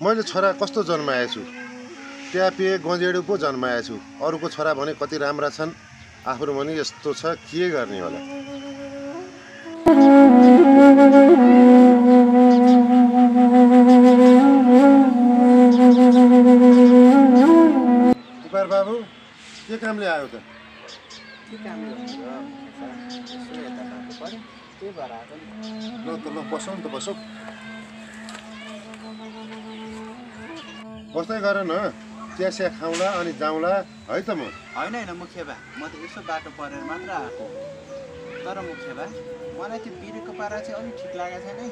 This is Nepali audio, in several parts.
मैले छोरा कस्तो जन्माएछु, ट्यापे गँजेडु पो जन्माएछु। अरूको छोरा भने कति राम्रा छन्, आफ्नो भने यस्तो छ, के गर्ने होला। पुकार बाबु, के कामले आयो त? के कामले हुन्छ यसो यता बाटो पर्यो त्यही भएर आएको नि। ल बसौँ नि त, बसौँ। बस्दै गर न, चिया खाउँला अनि जाउँला है त। म होइन मुखिया बा, म त यसो बाटो परेर मात्र आएको। तर मुखिया बा, मलाई त्यो बिरेको पारा चाहिँ अलिक ठिक लागेको छैन है।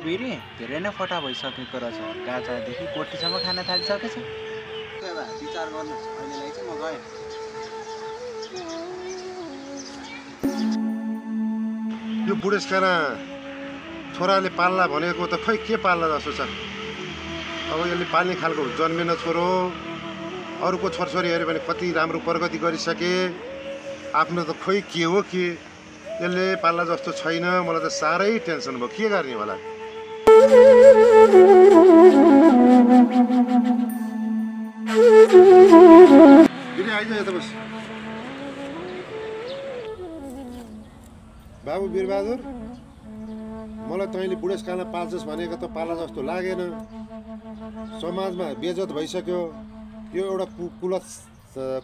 बिरे धेरै नै फटा भइसकेको रहेछ, गाजादेखि कोटीसम्म खान थालिसकेछ। मुखिया बा विचार गर्नुहोस्, अहिलेलाई चाहिँ म गएँ। यो बुढेसकाना छोराले पाल्ला भनेको त खै के पाल्ला जस्तो छ। अब यसले पाल्ने खालको जन्मेन छोरो, अरूको छोरछोरी हेऱ्यो भने कति राम्रो प्रगति गरिसके, आफ्नो त खोइ के हो के। यसले पाल्ला जस्तो छैन, मलाई त साह्रै टेन्सन भयो, के गर्ने होला। फेरि आइज यता बस। बाबु वीरबहादुर, मलाई तैँले बुढेसकालमा पाल्छस् भनेको त पाला जस्तो लागेन। समाजमा बेइज्जत भइसक्यो, यो एउटा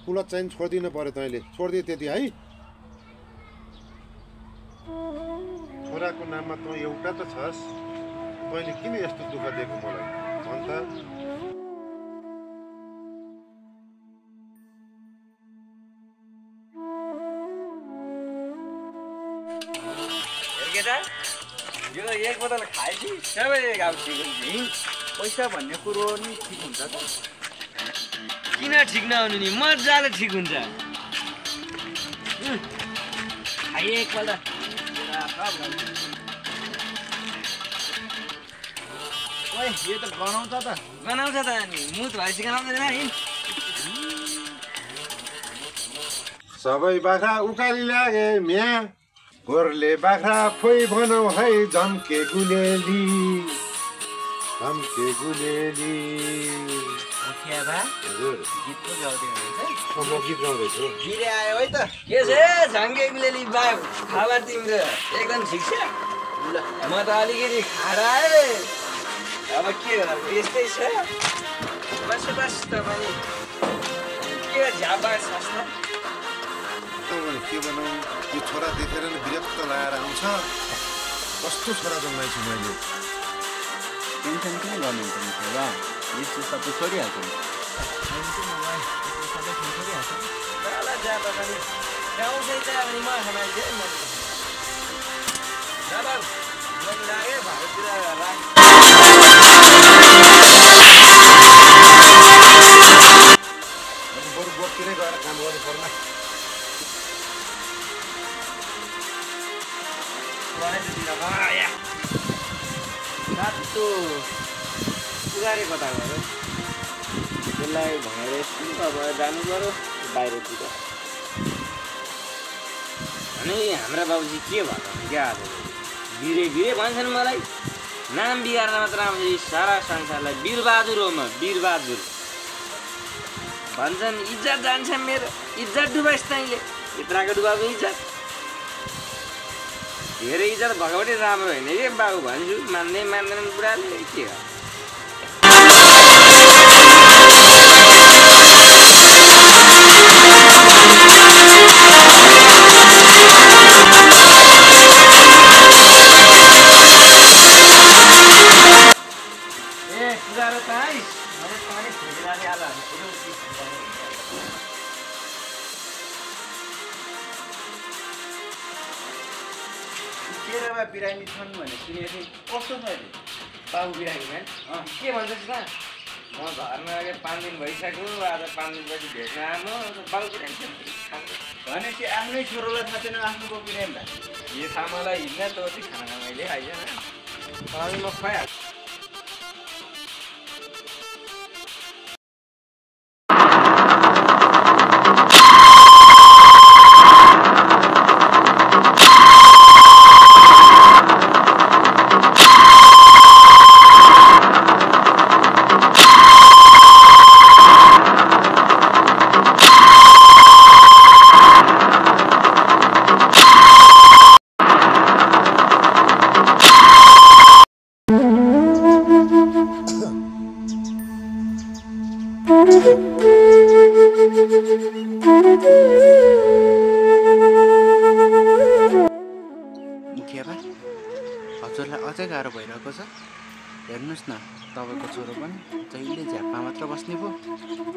कुलत चाहिँ छोडिदिनु पर्यो। तैँले छोडिदिए त्यति है। छोराको नाममा तँ एउटा त छस्, तैँले किन यस्तो दुःख दिएको मलाई भन त। यो एक बोतल खाएपछि सबै गाउँ ठिक हुन्छ नि। पैसा भन्ने कुरो नि ठिक हुन्छ त। किन ठिक नहुनु नि, मजाले ठिक हुन्छ। खाइए एकपल्ट। ओए यो त गनाउँछ त। गनाउँछ त अनि मुत भएपछि गनाउँदैन नि। सबै बाख्रा उकाली लागे म्या, गोरले बाख्रा खोइ भनौ है झम्के गुलेली, झम्के गुलेली। मुखिया बा, हजुर गीत पो गाउँदै हुनुहुन्छ। म गीत गाउँदैछु। गिरे आयो है त। के छ झङ्गे गुलेली बा, खबर तिम्रो एकदम ठिक छ। ल म त अलिकति खाएर आएँ। अब के गर्नु, यस्तै छ। बस तपाईँ के झ्यापा छ के भनौँ, यो छोरा देखेर नै विरक्त लगाएर आउँछ। कस्तो छोरा जन्माइछु मैले। टेन्सन किन गर्नुहुन्छ मुखिया बा, यस्तो सबै छोडिहाल्छ नि। सबै छोडिहाल्छ। तल झ्यापा पनि गाउँछै त अब म खानाइदिएँ म। बाबा मन लाग्यो भाइतिर राख। बरु बोटतिरै गएर काम गर्नु पर्ला। रातो पुगारे कता गयो, त्यसलाई भनेर स्कुल अब जानु पऱ्यो बाहिरतिर। अनि हाम्रा बाबुजी के भयो क्या, आज बिरे भन्छन् मलाई। नाम बिगार्न मात्र आउँछ सारा संसारलाई। वीरबहादुर हो म, वीरबहादुर भन्छन्। इज्जत जान्छ मेरो, इज्जत डुबाइस् तैँले, यत्राको डुबाको इज्जत। धेरै इज्जत भएको पनि राम्रो होइन कि बाबु भन्छु, मान्दैनन् बुढाले के हो। ए पुगारो त आइस, मैले पानी फेरिराले आला केरामा बिरामी छन् भने सुनेको थिएँ, कस्तो छ अहिले? बाबु बिरामी भएन के भन्छस् त? म घरमा अघि 5 दिन भइसक्यो, आज 5 दिनपछि भेट्न आमा बाबु बिरामी भनेपछि आफ्नै छोरोलाई थाहा छैन आफ्नो को बिरामी भए? यो थाहा मलाई हिँड्न त खाना मैले आइजन अनि म खुवाइहाल्छु। तपाईँको छोरो पनि जहिले झ्याप्पा मात्र बस्ने पो,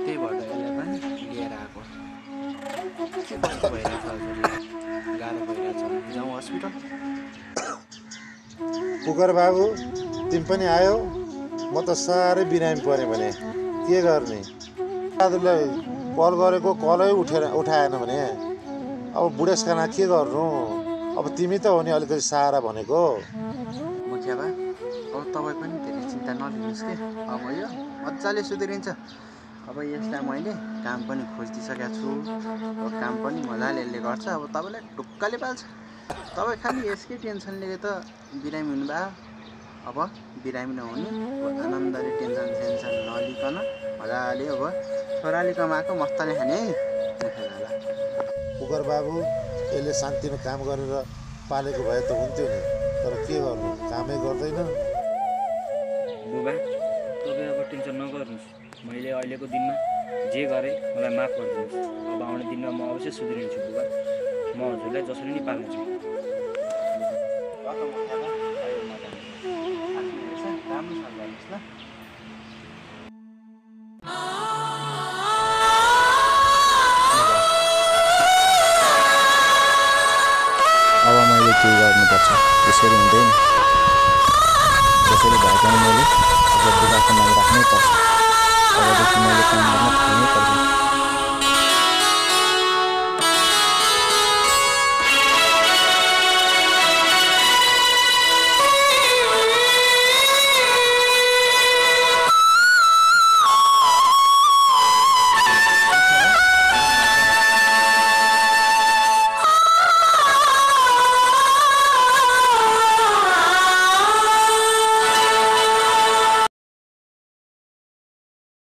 त्यही भएर यसलाई पनि लिएर आएको। के कस्तो भइरहेछ हजुरलाई? गाह्रो भइरहेछ भने जाउँ हस्पिटल। पुकर बाबु तिमी पनि आयो? म त साह्रै बिरामी परेँ भने के गर्ने? दाजुलाई कल गरेको कलै उठाएन भने अब बुढेसकाना के गर्नु? अब तिमी त हो नि अलिकति सहारा भनेको। मुखिया बा, अब तपाईँ पनि धेरै चिन्ता नलिनुहोस् कि, अब यो मजाले सुध्रिन्छ। अब यसलाई मैले काम पनि खोजिदिइसकेको छु, अब काम पनि मजाले यसले गर्छ। अब तपाईँलाई ढुक्कले पाल्छ। तपाईँ खालि यसकै टेन्सन लिएर त बिरामी हुनुभयो। अब बिरामी नहुने, आनन्दले टेन्सन नलिकन मजाले अब छोराले कमाएको मस्ताले खाने है मुखिया दादा। पुकर बाबु यसले शान्तिमा काम गरेर पालेको भए त हुन्थ्यो नि, तर के गर्नु, कामै गर्दैन। बुबा तपाईँ अब टेन्सन नगर्नुहोस्। मैले अहिलेको दिनमा जे गरेँ मलाई माफ गरिदिनुहोस्। अब आउने दिनमा म अवश्य सुध्रिन्छु बुबा। म हजुरलाई जसरी नि पाल्नेछु। राम्रोसँग गर्नुहोस् ल। अब मैले के गर्नुपर्छ? यसरी हुँदैन। जसरी भए पनि मैले अब बुबाको नाम राख्नै पर्छ। अबदेखि मैले काम गर्न थाल्नै पर्छ।